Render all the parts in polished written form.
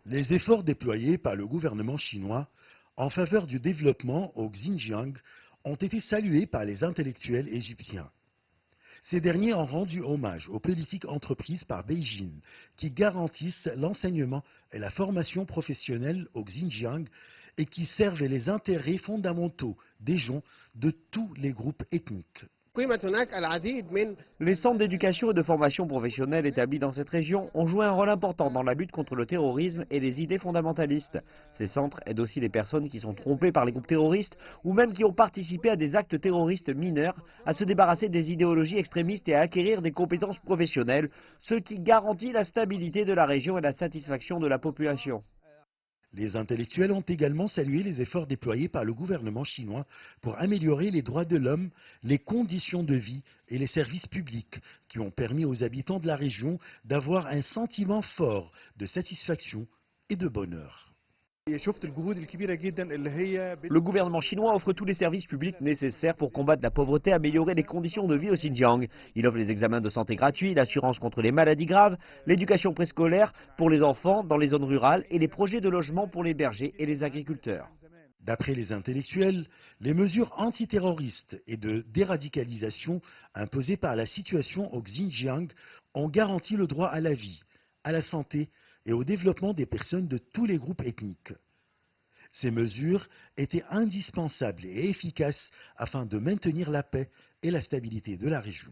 Les efforts déployés par le gouvernement chinois en faveur du développement au Xinjiang ont été salués par les intellectuels égyptiens. Ces derniers ont rendu hommage aux politiques entreprises par Beijing qui garantissent l'enseignement et la formation professionnelle au Xinjiang et qui servent les intérêts fondamentaux des gens de tous les groupes ethniques. Les centres d'éducation et de formation professionnelle établis dans cette région ont joué un rôle important dans la lutte contre le terrorisme et les idées fondamentalistes. Ces centres aident aussi les personnes qui sont trompées par les groupes terroristes ou même qui ont participé à des actes terroristes mineurs à se débarrasser des idéologies extrémistes et à acquérir des compétences professionnelles, ce qui garantit la stabilité de la région et la satisfaction de la population. Les intellectuels ont également salué les efforts déployés par le gouvernement chinois pour améliorer les droits de l'homme, les conditions de vie et les services publics qui ont permis aux habitants de la région d'avoir un sentiment fort de satisfaction et de bonheur. Le gouvernement chinois offre tous les services publics nécessaires pour combattre la pauvreté et améliorer les conditions de vie au Xinjiang. Il offre les examens de santé gratuits, l'assurance contre les maladies graves, l'éducation préscolaire pour les enfants dans les zones rurales et les projets de logement pour les bergers et les agriculteurs. D'après les intellectuels, les mesures antiterroristes et de déradicalisation imposées par la situation au Xinjiang ont garanti le droit à la vie, à la santé et au développement des personnes de tous les groupes ethniques. Ces mesures étaient indispensables et efficaces afin de maintenir la paix et la stabilité de la région.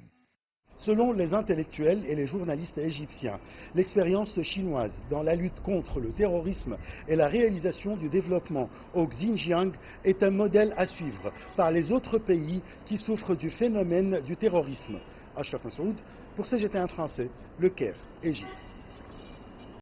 Selon les intellectuels et les journalistes égyptiens, l'expérience chinoise dans la lutte contre le terrorisme et la réalisation du développement au Xinjiang est un modèle à suivre par les autres pays qui souffrent du phénomène du terrorisme. Achraf Massoud pour CGT1 français, Le Caire, Égypte.